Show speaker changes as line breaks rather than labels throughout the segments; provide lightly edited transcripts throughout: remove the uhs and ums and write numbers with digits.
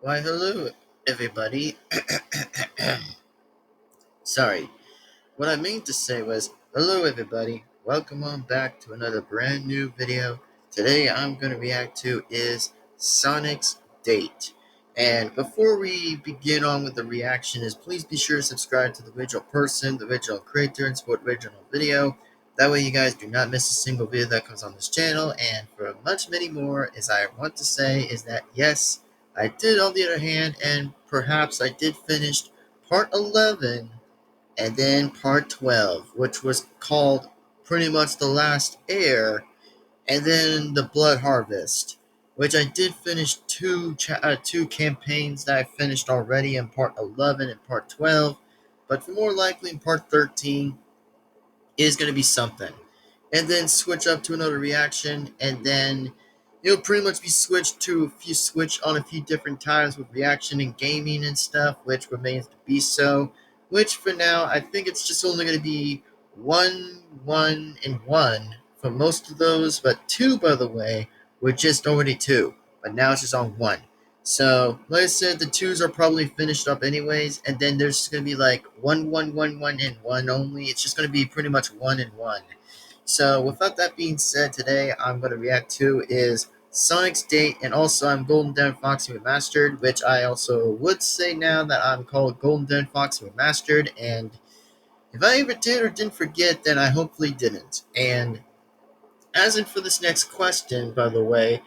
Why, hello, everybody. Sorry, what I meant to say was, hello, everybody. Welcome on back to another brand new video. Today, I'm going to react to is Sonic's Date. And before we begin on with the reaction, please be sure to subscribe to the original person, the original creator, and support original video. That way, you guys do not miss a single video that comes on this channel. And for much many more, as I want to say, is that yes, I did, on the other hand, and perhaps I did finish part 11 and then part 12, which was called pretty much The Last Heir, and then The Blood Harvest, which I did finish two campaigns that I finished already in part 11 and part 12, but for more likely in part 13 is going to be something. And then switch up to another reaction, and then it'll pretty much be switch on a few different times with reaction and gaming and stuff, which remains to be so. Which for now, I think it's just only going to be one, and one for most of those, but two, by the way, were just already two, but now it's just on one. So, like I said, the twos are probably finished up anyways, and then there's just going to be like one, and one only. It's just going to be pretty much one and one. So, without that being said, today I'm going to react to is Sonic's Date, and also I'm Golden Devin-Foxy Remastered, which I also would say now that I'm called Golden Devin-Foxy Remastered, and if I ever did or didn't forget, then I hopefully didn't. And as in for this next question, by the way,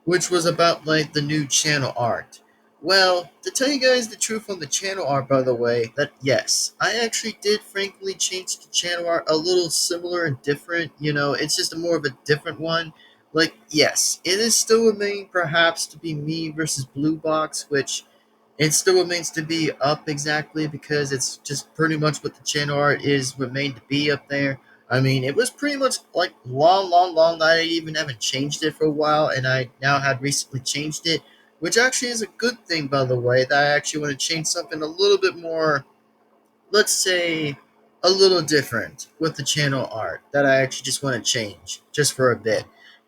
which was about like the new channel art. Well, to tell you guys the truth on the channel art, by the way, that yes, I actually did frankly change the channel art a little similar and different. It's just more of a different one. Like, yes, it is still remain perhaps to be me versus Blue Box, which it still remains to be up exactly because it's just pretty much what the channel art is remained to be up there. I mean, it was pretty much like long that I even haven't changed it for a while, and I now had recently changed it, which actually is a good thing, by the way, that I actually want to change something a little bit more, let's say, a little different with the channel art that I actually just want to change just for a bit.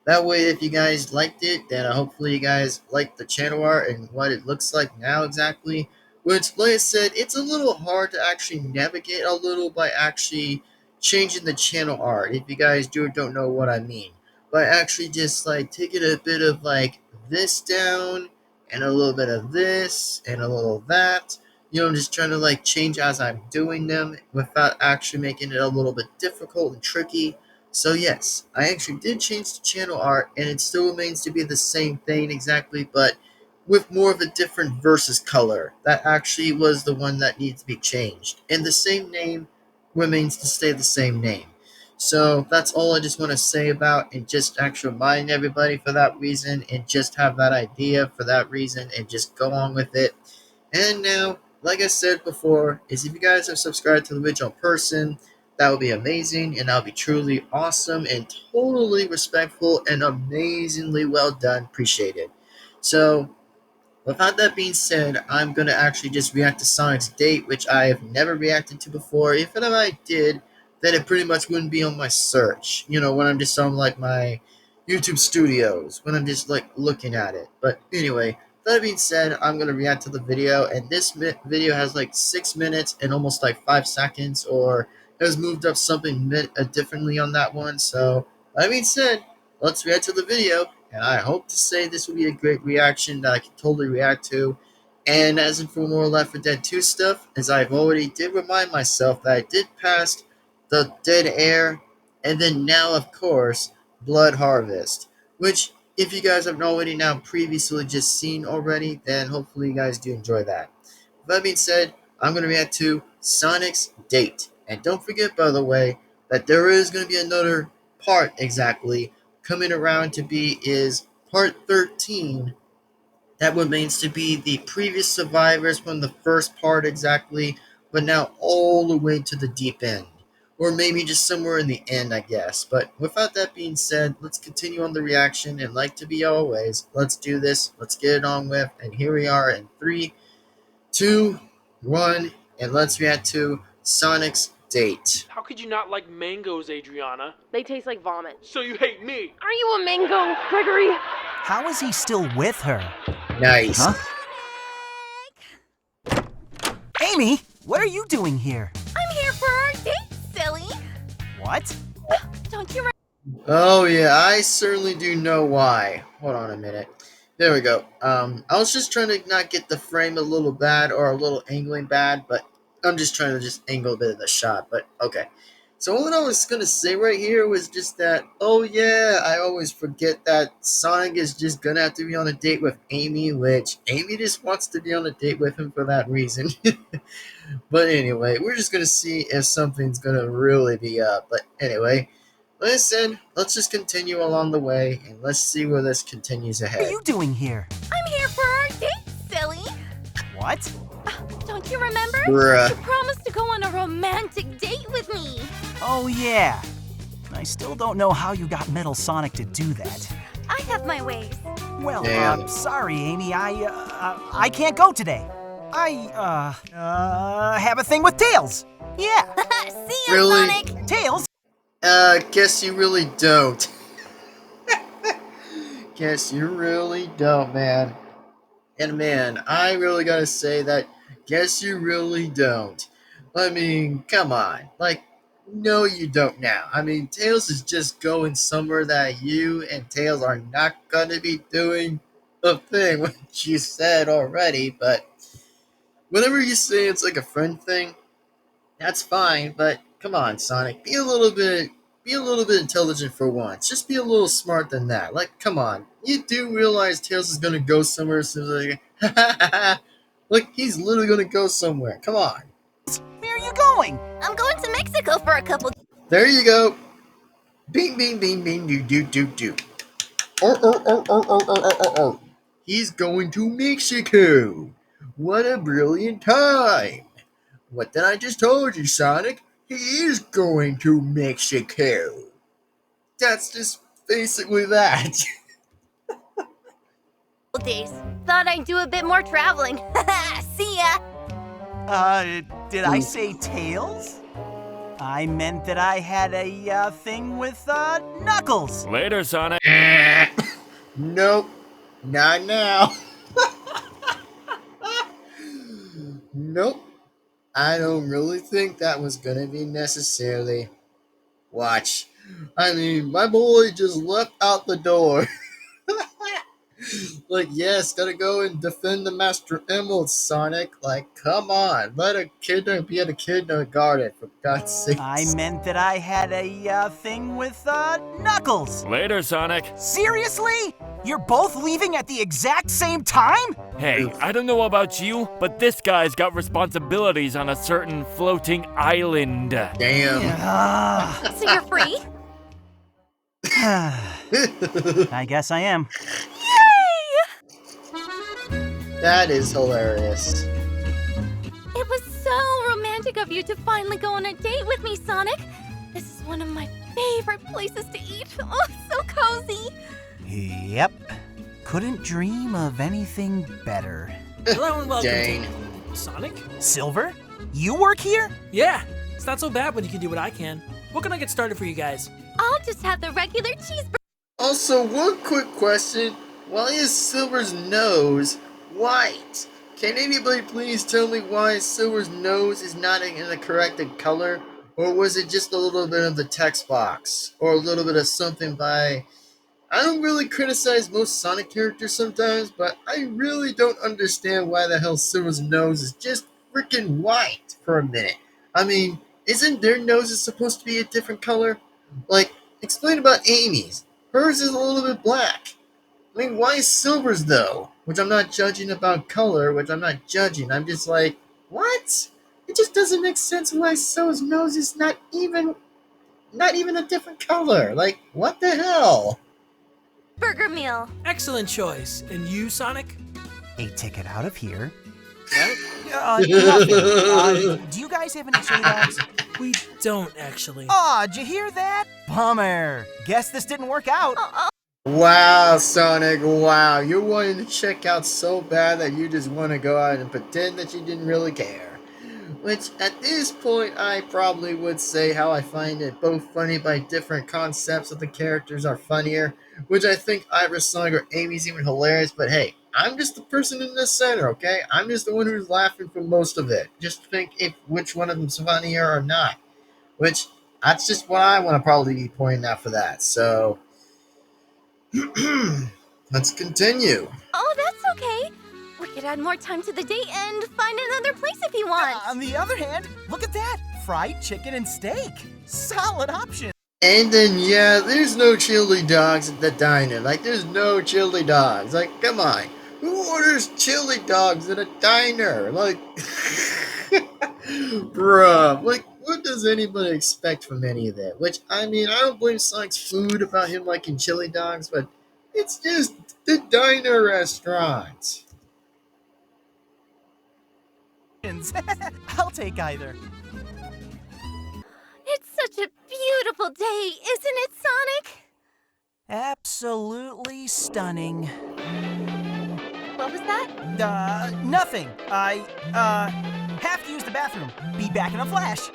That way, if you guys liked it, then hopefully you guys like the channel art and what it looks like now exactly. Which, like I said, it's a little hard to actually navigate a little by actually changing the channel art, if you guys do or don't know what I mean. By actually just like taking a bit of like this down and a little bit of this and a little of that. I'm just trying to like change as I'm doing them without actually making it a little bit difficult and tricky. So yes, I actually did change the channel art, and it still remains to be the same thing exactly, but with more of a different versus color. That actually was the one that needs to be changed. And the same name remains to stay the same name. So that's all I just want to say about, and just actually remind everybody for that reason, and just have that idea for that reason, and just go on with it. And now, like I said before, is if you guys have subscribed to the original person, that would be amazing, and that would be truly awesome and totally respectful and amazingly well done. Appreciate it. So, without that being said, I'm going to actually just react to Sonic's Date, which I have never reacted to before. If ever I did, then it pretty much wouldn't be on my search. When I'm just on like my YouTube studios, when I'm just like looking at it. But anyway, that being said, I'm going to react to the video, and this video has like 6 minutes and almost like 5 seconds, or it has moved up something differently on that one. So, that being said, let's react to the video, and I hope to say this will be a great reaction that I can totally react to. And as in for more Left 4 Dead 2 stuff, as I've already did remind myself that I did pass the Dead Air, and then now, of course, Blood Harvest, which, if you guys have already now previously just seen already, then hopefully you guys do enjoy that. With that being said, I'm going to react to Sonic's Date. And don't forget, by the way, that there is going to be another part exactly coming around to be is part 13. That remains to be the previous survivors from the first part exactly, but now all the way to the deep end. Or maybe just somewhere in the end, I guess. But without that being said, let's continue on the reaction, and like to be always, let's do this, let's get it on with, and here we are in 3, 2, 1, and let's react to Sonic's Date.
How could you not like mangoes, Adriana?
They taste like vomit.
So you hate me?
Are you a mango, Gregory?
How is he still with her?
Nice.
Huh?
Amy, what are you doing here?
I'm here for our date, silly.
What?
Don't you
Oh yeah, I certainly do know why. Hold on a minute. There we go. I was just trying to not get the frame a little bad or a little angling bad, but I'm just trying to just angle a bit of the shot. But okay. So what I was gonna say right here was just that. Oh yeah, I always forget that Sonic is just gonna have to be on a date with Amy, which Amy just wants to be on a date with him for that reason. But anyway, we're just gonna see if something's gonna really be up. But anyway. Listen, let's just continue along the way, and let's see where this continues
What
ahead.
are you doing here?
I'm here for our date, silly.
What?
Don't you remember?
Bruh.
You promised to go on a romantic date with me.
Oh, yeah. I still don't know how you got Metal Sonic to do that.
I have my ways.
Well,
Damn.
sorry, Amy. I can't go today. I have a thing with Tails. Yeah.
See ya,
Really?
Sonic.
Tails?
Guess you really don't. Guess you really don't, man. And man, I really gotta say that, guess you really don't. I mean, come on. Like, no, you don't now. I mean, Tails is just going somewhere that you and Tails are not gonna be doing a thing, which you said already, but whenever you say it's like a friend thing, that's fine, but come on, Sonic, be a little bit intelligent for once. Just be a little smart than that. Like, come on. You do realize Tails is gonna go somewhere so like like he's literally gonna go somewhere. Come on.
Where are you going?
I'm going to Mexico for a couple.
There you go. Bing bing bing bing do do do do. Oh. He's going to Mexico. What a brilliant time. What did I just told you, Sonic? He is going to Mexico. That's just basically that.
days. Thought I'd do a bit more traveling. See ya.
Did I say Tails? I meant that I had a thing with Knuckles.
Later, Sonic.
Nope, not now. Nope, I don't really think that was gonna be necessarily. Watch. I mean, my boy just left out the door. Like, yes, gotta go and defend the Master Emerald, Sonic. Like, come on. Let a kid be a kid in a garden, for God's sake.
I meant that I had a thing with Knuckles.
Later, Sonic.
Seriously? You're both leaving at the exact same time?
Hey, I don't know about you, but this guy's got responsibilities on a certain floating island.
Damn.
So you're free?
I guess I am.
That is hilarious.
It was so romantic of you to finally go on a date with me, Sonic. This is one of my favorite places to eat. Oh, so cozy.
Yep. Couldn't dream of anything better.
Hello and welcome
Dang.
to Sonic.
Silver? You work here?
Yeah, it's not so bad when you can do what I can. What can I get started for you guys?
I'll just have the regular cheeseburger.
Also, one quick question. Why is Silver's nose white? Can anybody please tell me why Silver's nose is not in the corrected color? Or was it just a little bit of the text box? Or a little bit of something by... I don't really criticize most Sonic characters sometimes, but I really don't understand why the hell Silver's nose is just freaking white for a minute. I mean, isn't their noses supposed to be a different color? Like, explain about Amy's. Hers is a little bit black. I mean, why is Silver's though? Which I'm not judging about color, which I'm not judging. I'm just like, what? It just doesn't make sense why Silver's nose is not even a different color. Like, what the hell?
Burger meal.
Excellent choice. And you, Sonic?
A ticket out of here.
What?
Nothing. Do you guys have any soda dogs?
We don't actually.
Aw, did you hear that? Bummer. Guess this didn't work out.
Wow, Sonic, wow. You're wanting to check out so bad that you just want to go out and pretend that you didn't really care. Which, at this point, I probably would say how I find it both funny by different concepts of the characters are funnier, which I think either Sonic or Amy's even hilarious, but hey, I'm just the person in the center, okay? I'm just the one who's laughing for most of it. Just think if which one of them's funnier or not. Which that's just what I want to probably be pointing out for that. So let's continue.
Oh, that's okay. We could add more time to the date and find another place if you want.
On the other hand, look at that. Fried chicken and steak. Solid option.
And then, yeah, there's no chili dogs at the diner. Like, there's no chili dogs. Like, come on. Who orders chili dogs at a diner? Like, bruh. Like, what does anybody expect from any of that? Which, I mean, I don't blame Sonic's food about him liking chili dogs, but it's just the diner restaurant.
I'll take either.
It's such a beautiful day, isn't it, Sonic?
Absolutely stunning.
What was that?
Nothing. I have to use the bathroom. Be back in a flash.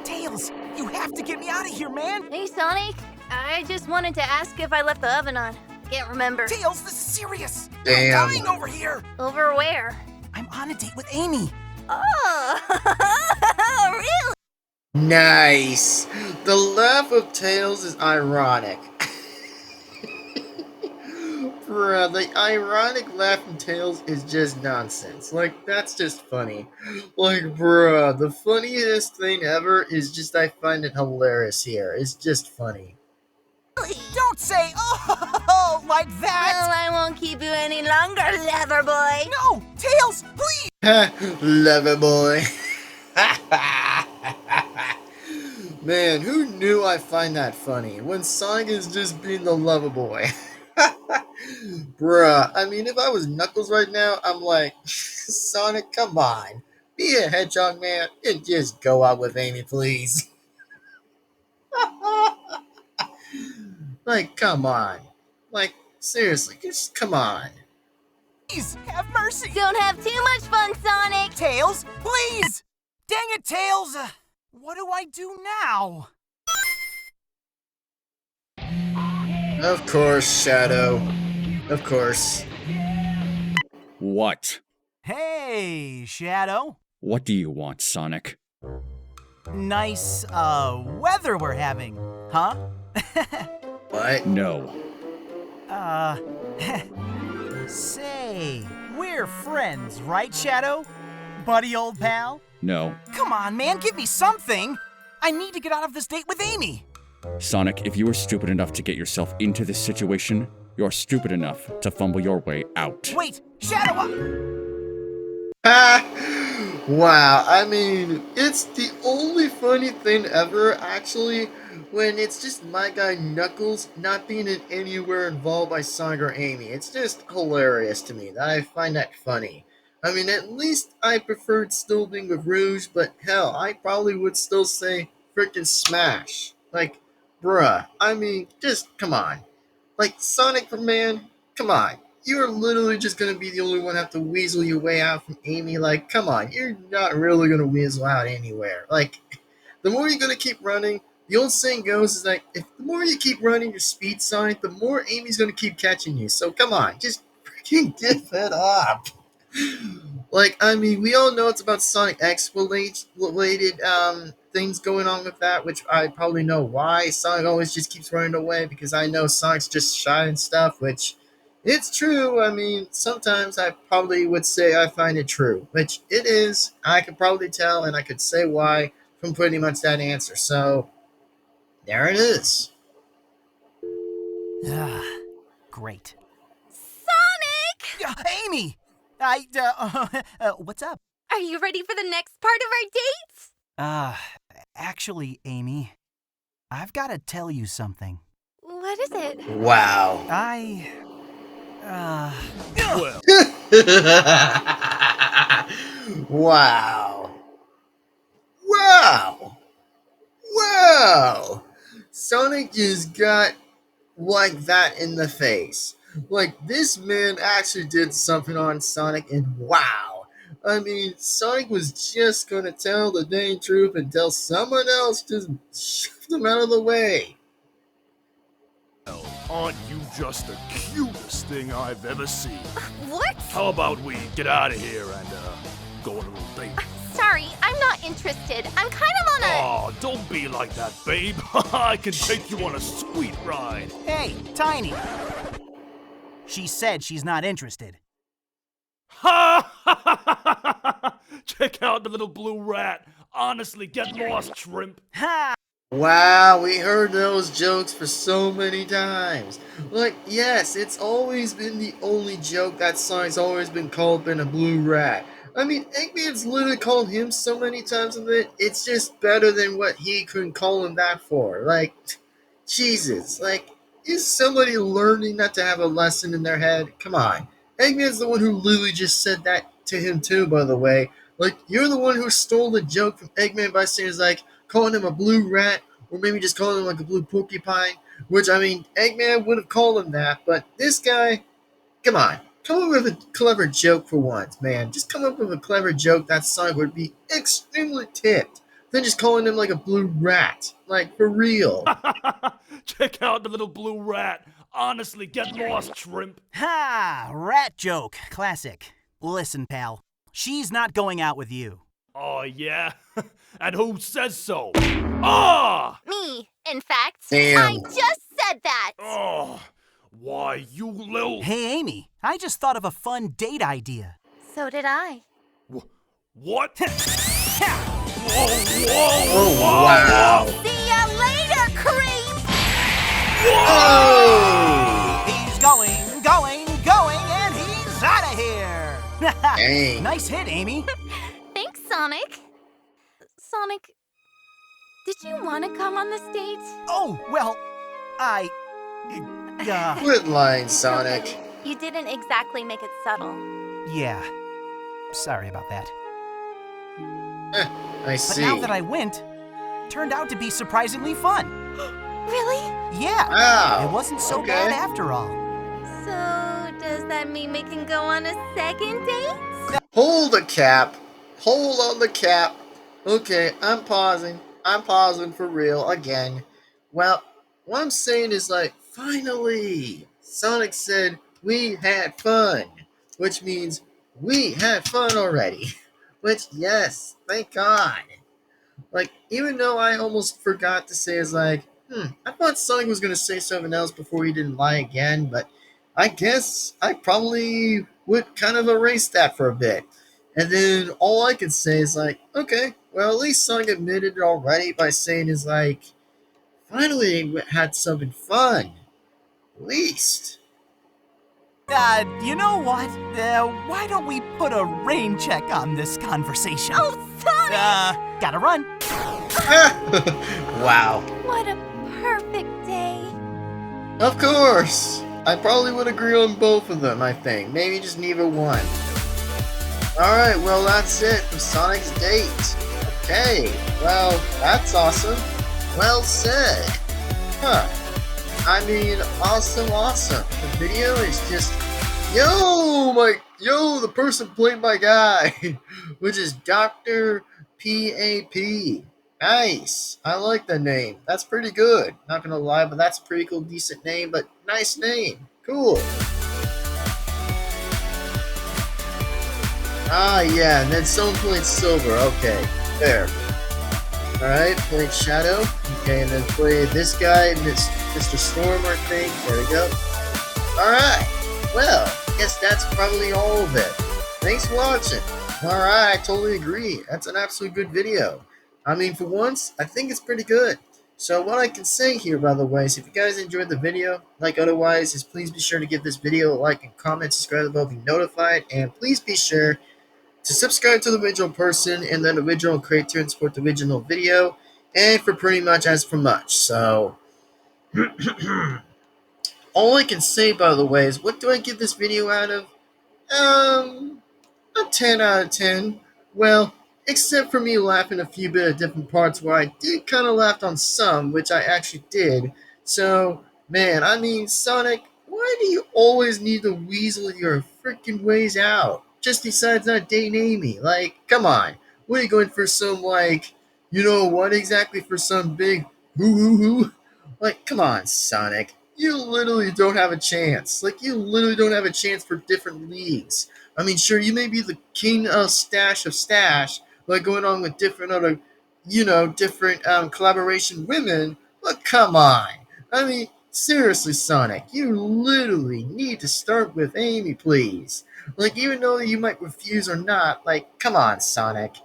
Tails, you have to get me out of here, man.
Hey, Sonic. I just wanted to ask if I left the oven on. Can't remember.
Tails, this is serious.
Damn.
I'm dying over here.
Over where?
I'm on a date with Amy.
Oh, really?
Nice. The laugh of Tails is ironic. Bruh, the ironic laugh from Tails is just nonsense. Like, that's just funny. Like, bruh, the funniest thing ever is just I find it hilarious here. It's just funny.
Don't say oh like
Well,
that.
I won't keep you any longer, lover boy.
No, Tails, please.
Lover boy. Man, who knew I find that funny? When Sonic is just being the lover boy. Bruh, I mean, if I was Knuckles right now, I'm like, Sonic, come on. Be a hedgehog, man, and just go out with Amy, please. Like, come on. Like, seriously, just come on.
Please, have mercy.
Don't have too much fun, Sonic.
Tails, please. Dang it, Tails. What do I do now?
Of course, Shadow. Of course.
What?
Hey, Shadow.
What do you want, Sonic?
Nice, weather we're having, huh?
What?
No.
Say, we're friends, right, Shadow? Buddy, old pal?
No.
Come on, man, give me something. I need to get out of this date with Amy.
Sonic, if you were stupid enough to get yourself into this situation, you're stupid enough to fumble your way out.
Wait, Shadow!
Wow, I mean, it's the only funny thing ever, actually, when it's just my guy Knuckles not being in anywhere involved by Sonic or Amy. It's just hilarious to me that I find that funny. I mean, at least I preferred still being with Rouge, but hell, I probably would still say frickin' Smash. Like, bruh, I mean, just come on. Like, Sonic, man, come on. You're literally just gonna be the only one have to weasel your way out from Amy. Like, come on, you're not really gonna weasel out anywhere. Like, the more you're gonna keep running, the old saying goes is like, if the more you keep running your speed, Sonic, the more Amy's gonna keep catching you. So come on, just freaking give it up. Like, I mean, we all know it's about Sonic X related things going on with that, which I probably know why. Sonic always just keeps running away because I know Sonic's just shy and stuff, which it's true. I mean, sometimes I probably would say I find it true, which it is. I could probably tell, and I could say why from pretty much that answer. So, there it is.
Great.
Sonic!
Amy! What's up?
Are you ready for the next part of our dates?
Actually, Amy, I've got to tell you something.
What is it?
Wow.
Well,
Wow. Wow. Wow. Sonic just got like that in the face. Like, this man actually did something on Sonic, and wow. I mean, Sonic was just gonna tell the dang truth until someone else just shoved him out of the way.
Aren't you just the cutest thing I've ever seen?
What?
How about we get out of here and, go on a little date?
Sorry, I'm not interested. I'm kind of on a...
Aw, don't be like that, babe. I can take you on a sweet ride.
Hey, Tiny. She said she's not interested.
Ha! Check out the little blue rat. Honestly, get lost, shrimp.
Ha!
Wow, we heard those jokes for so many times. Like, yes, it's always been the only joke that Sonic's always been called a blue rat. I mean, Eggman's literally called him so many times of it, it's just better than what he couldn't call him that for. Like, Jesus, like, is somebody learning not to have a lesson in their head? Come on. Eggman's the one who literally just said that to him too, by the way. Like, you're the one who stole the joke from Eggman by saying, like, calling him a blue rat, or maybe just calling him like a blue porcupine, which, I mean, Eggman would have called him that, but this guy, come on. Come up with a clever joke for once, man. Just come up with a clever joke that Sonic would be extremely tipped than just calling him like a blue rat. Like, for real.
Check out the little blue rat. Honestly, get lost, shrimp.
Ha! Rat joke. Classic. Listen, pal. She's not going out with you.
Oh, yeah? And who says so? Ah!
Me, in fact.
Damn.
I just said that.
Oh, why, you little...
Hey, Amy. I just thought of a fun date idea.
So did I.
What?
Ha!
Whoa,
Oh, wow.
See ya later, creep!
Oh!
He's going, and he's out of here!
Dang.
Nice hit, Amy.
Thanks, Sonic. Sonic, did you want to come on this date?
Oh, well,
Quit lying, Sonic.
You didn't exactly make it subtle.
yeah. Sorry about that.
I
But
see.
now that I went, turned out to be surprisingly fun.
Really?
Yeah.
Wow.
It wasn't so
Okay.
bad after all.
So, does that mean we can go on a second date?
Hold the cap. Hold on the cap. Okay, I'm pausing. I'm pausing for real again. Well, what I'm saying is like, finally, Sonic said we had fun, which means we had fun already. Which, yes, thank God. Like, even though I almost forgot to say is like, I thought Sonic was going to say something else before he didn't lie again, but I guess I probably would kind of erase that for a bit. And then all I could say is like, okay, well, at least Sonic admitted it already by saying is like, finally we had something fun. At least.
You know what? Why don't we put a rain check on this conversation?
Oh, Sonic!
Gotta run.
Wow.
What a perfect day.
Of course. I probably would agree on both of them, I think. Maybe just neither one. Alright, well, that's it for Sonic's date. Okay, well, that's awesome. Well said. Huh. I mean, awesome. The video is just, the person played my guy, which is Dr. PAP. Nice. I like the name. That's pretty good. Not gonna lie, but that's a pretty cool, decent name, but nice name. Cool. Ah, yeah, and then someone played Silver. Okay, there. Alright, played Shadow. Okay, and then played this guy, Mr. Storm, I think. There we go. Alright, well, I guess that's probably all of it. Thanks for watching. Alright, I totally agree. That's an absolute good video. I mean, for once, I think it's pretty good. So what I can say here, by the way, is if you guys enjoyed the video, like otherwise, is please be sure to give this video a like and comment, subscribe to the bell, be notified, and please be sure to subscribe to the original person and then the original creator and support the original video, and for pretty much as for much. So, all I can say, by the way, is what do I give this video out of? A 10 out of 10. Well, except for me laughing a few bit of different parts where I did kind of laugh on some, which I actually did. So, man, I mean, Sonic, why do you always need to weasel your freaking ways out? Just decides not dating Amy. Like, come on. What are you going for some, like, you know what exactly, for some big hoo-hoo-hoo? Like, come on, Sonic. you literally don't have a chance. Like, you literally don't have a chance for different leagues. I mean, sure, you may be the king of stash, like going on with different other, different collaboration women, but come on. I mean, seriously, Sonic, you literally need to start with Amy, please. Like, even though you might refuse or not, like, come on, Sonic.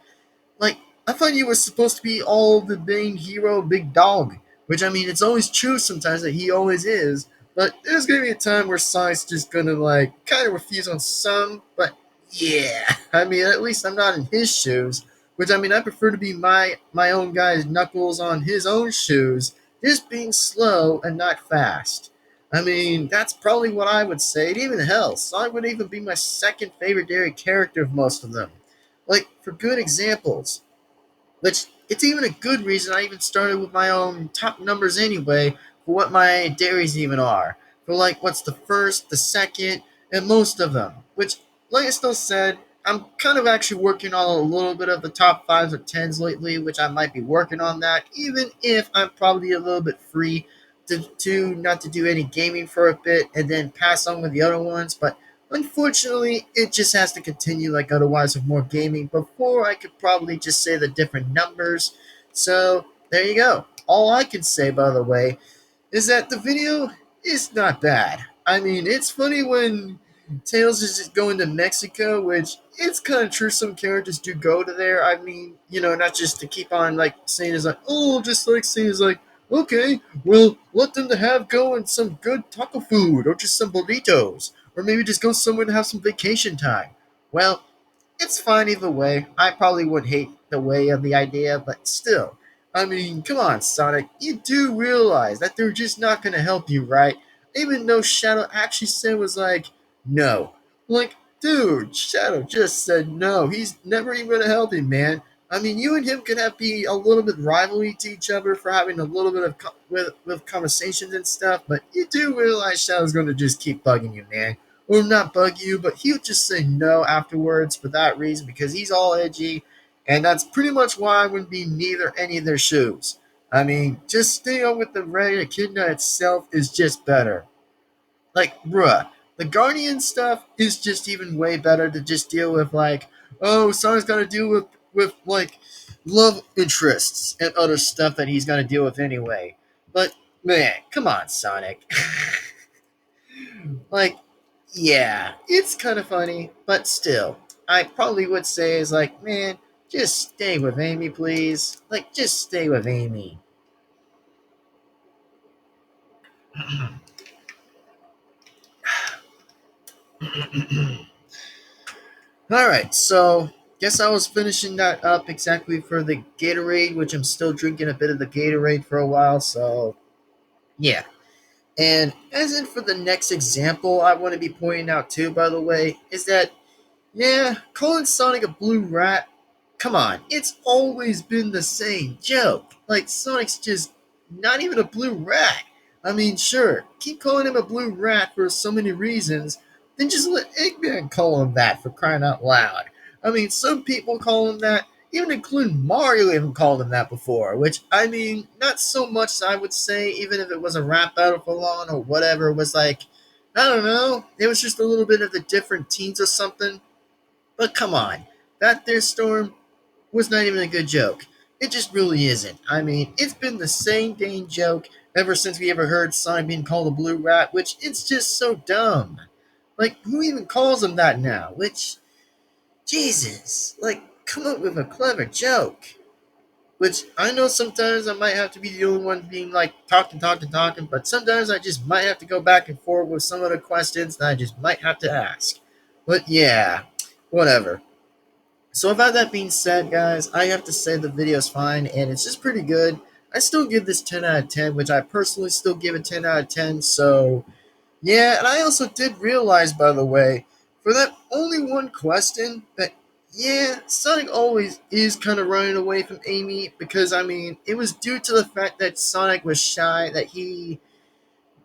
Like, I thought you were supposed to be all the main hero, big dog. Which, I mean, it's always true sometimes that he always is. But there's gonna be a time where Sonic's just gonna, like, kind of refuse on some. But, yeah. I mean, at least I'm not in his shoes. Which, I mean, I prefer to be my own guy's Knuckles on his own shoes. Just being slow and not fast. I mean, that's probably what I would say. And even hell, Sonic would even be my second favorite dairy character of most of them. Like, for good examples, which it's even a good reason I even started with my own top numbers anyway for what my dairies even are. For like what's the first, the second, and most of them. Which, like I still said, I'm kind of actually working on a little bit of the top fives or tens lately, which I might be working on that, even if I'm probably a little bit free to not to do any gaming for a bit and then pass on with the other ones. But unfortunately, it just has to continue like otherwise with more gaming before I could probably just say the different numbers. So there you go. All I can say, by the way, is that the video is not bad. I mean, it's funny when Tails is just going to Mexico, which it's kind of true. Some characters do go to there. I mean, not just to keep on like saying is like, oh, just like saying is like, okay, well, let them to have go and some good taco food or just some burritos or maybe just go somewhere to have some vacation time. Well, it's fine either way. I probably would hate the way of the idea, but still. I mean, come on, Sonic. You do realize that they're just not going to help you, right? Even though Shadow actually said was like, no. Like, dude, Shadow just said no. He's never even going to help him, man. I mean, you and him could have be a little bit rivalry to each other for having a little bit of with conversations and stuff, but you do realize Shadow's going to just keep bugging you, man. Or not bug you, but he'll just say no afterwards for that reason because he's all edgy, and that's pretty much why I wouldn't be neither any of their shoes. I mean, just staying on with the Red Echidna itself is just better. Like, bruh, the Guardian stuff is just even way better to just deal with, like, oh, Sonic's got to deal with, like, love interests and other stuff that he's got to deal with anyway. But, man, come on, Sonic. Like, yeah, it's kind of funny, but still, I probably would say is like, man, just stay with Amy, please. Like, just stay with Amy. Alright, so guess I was finishing that up exactly for the Gatorade, which I'm still drinking a bit of the Gatorade for a while, so yeah. And as in for the next example, I want to be pointing out too, by the way, is that yeah, calling Sonic a blue rat, come on, it's always been the same joke. Like, Sonic's just not even a blue rat. I mean, sure, keep calling him a blue rat for so many reasons, then just let Eggman call him that for crying out loud. I mean, some people call him that, even including Mario even called him that before, which, I mean, not so much I would say, even if it was a rap battle for long or whatever, it was like, I don't know, it was just a little bit of the different teens or something. But come on, that there storm was not even a good joke. It just really isn't. I mean, it's been the same dang joke ever since we ever heard Sonic being called a blue rat, which it's just so dumb. Like, who even calls him that now? Which, Jesus, like, come up with a clever joke. Which I know sometimes I might have to be the only one being like talking, but sometimes I just might have to go back and forth with some of the questions that I just might have to ask. But yeah, whatever. So without that being said, guys, I have to say the video is fine and it's just pretty good. I still give this 10 out of 10, which I personally still give it 10 out of 10. So yeah, and I also did realize, by the way, for that only one question, that yeah, Sonic always is kind of running away from Amy because, I mean, it was due to the fact that Sonic was shy, that he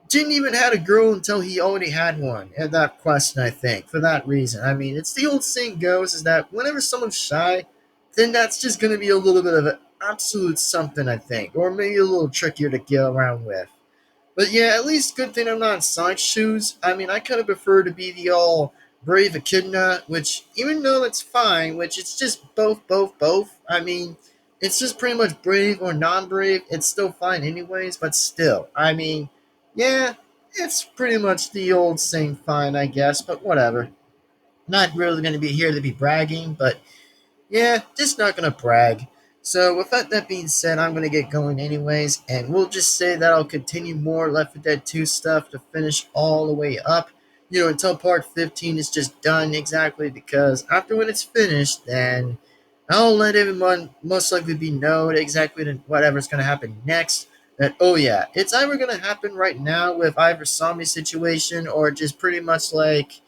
didn't even have a girl until he already had one at that question, I think, for that reason. I mean, it's the old saying goes is that whenever someone's shy, then that's just going to be a little bit of an absolute something, I think, or maybe a little trickier to get around with. But yeah, at least good thing I'm not in Sonic's shoes. I mean, I kind of prefer to be the all brave echidna, which even though it's fine, which it's just both. I mean, it's just pretty much brave or non-brave. It's still fine anyways, but still, I mean, yeah, it's pretty much the old same fine, I guess. But whatever. Not really going to be here to be bragging, but yeah, just not gonna brag. So with that being said, I'm gonna get going anyways, and we'll just say that I'll continue more Left 4 Dead 2 stuff to finish all the way up, until part 15 is just done exactly, because after when it's finished, then I'll let everyone most likely be known exactly to whatever's gonna happen next. That, oh yeah, it's either gonna happen right now with either zombie situation or just pretty much like,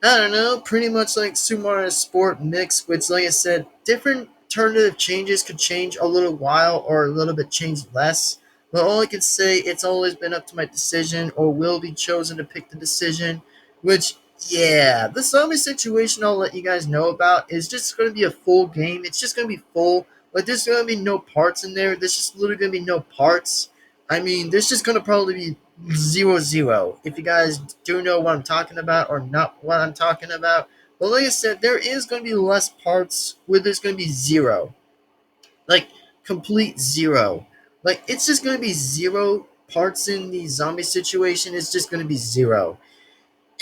I don't know, pretty much like Super Mario Sport Mix, which, like I said, different alternative changes could change a little while or a little bit change less. But all I can say, it's always been up to my decision or will be chosen to pick the decision. Which, yeah, the zombie situation I'll let you guys know about is just going to be a full game. It's just going to be full. Like, there's going to be no parts in there. There's just literally going to be no parts. I mean, there's just going to probably be 0-0. If you guys do know what I'm talking about or not what I'm talking about. But like I said, there is going to be less parts where there's going to be zero. Like, complete zero. Like, it's just going to be zero parts in the zombie situation. It's just going to be zero.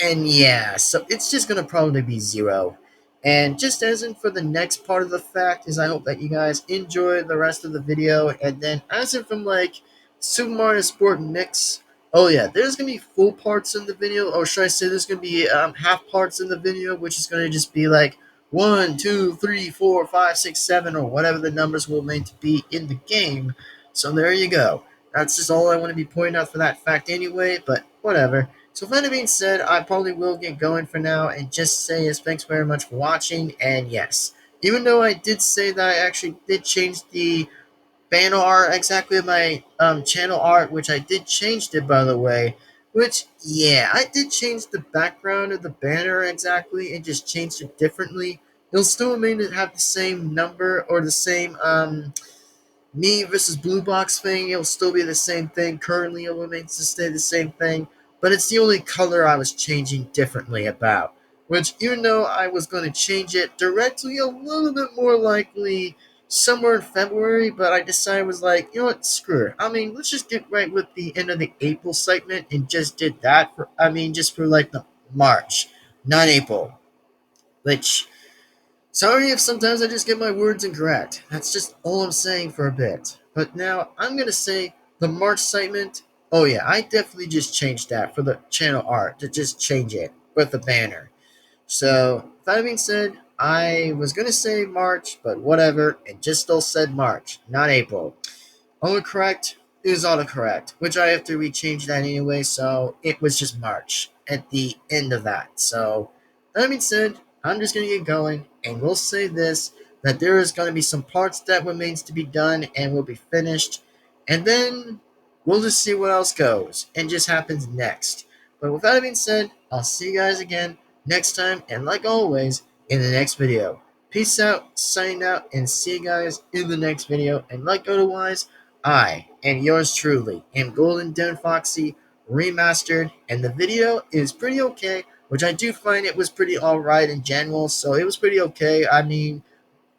And yeah, so it's just going to probably be zero. And just as in for the next part of the fact is I hope that you guys enjoy the rest of the video. And then as in from like Super Mario Sport Mix, oh yeah, there's going to be full parts in the video. Or should I say there's going to be half parts in the video, which is going to just be like 1, 2, 3, 4, 5, 6, 7, or whatever the numbers will meant to be in the game. So there you go. That's just all I want to be pointing out for that fact anyway, but whatever. So with that being said, I probably will get going for now and just say thanks very much for watching. And yes, even though I did say that I actually did change the banner art exactly of my channel art, which I did change it by the way, which yeah, I did change the background of the banner exactly and just changed it differently. It'll still remain to have the same number or the same me versus Blue Box thing, it'll still be the same thing. Currently, it remains to stay the same thing, but it's the only color I was changing differently about. Which, even though I was going to change it directly, a little bit more likely somewhere in February, but I decided was like, you know what, screw it. I mean, let's just get right with the end of the April segment and just did that for, just for like the March, not April. Which, sorry if sometimes I just get my words incorrect. That's just all I'm saying for a bit. But now I'm going to say the March segment. Oh yeah, I definitely just changed that for the channel art to just change it with the banner. So that being said, I was going to say March, but whatever. It just still said March, not April. Autocorrect is autocorrect, which I have to rechange that anyway, so it was just March at the end of that. So, that being said, I'm just going to get going, and we'll say this, that there is going to be some parts that remains to be done and will be finished, and then we'll just see what else goes and just happens next. But with that being said, I'll see you guys again next time, and like always, in the next video. Peace out, signing out, and see you guys in the next video, and like otherwise, I, and yours truly, am Golden Devin-Foxy Remastered, and the video is pretty okay, which I do find it was pretty alright in general, so it was pretty okay. I mean,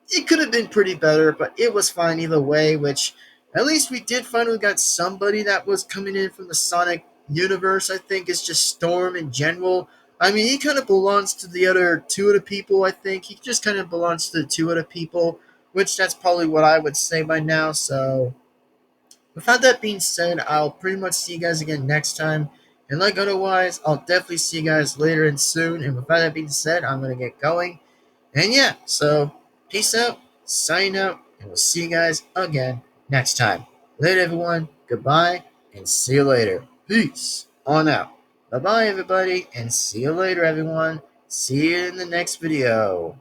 it could have been pretty better, but it was fine either way, which at least we did finally got somebody that was coming in from the Sonic universe. I think it's just Storm in general. I mean, he kind of belongs to the other two of the people, I think. He just kind of belongs to the two other people, which that's probably what I would say by now, so without that being said, I'll pretty much see you guys again next time. And like otherwise, I'll definitely see you guys later and soon. And without that being said, I'm going to get going. And yeah, so peace out, sign out, and we'll see you guys again next time. Later, everyone. Goodbye, and see you later. Peace on out. Bye-bye, everybody, and see you later, everyone. See you in the next video.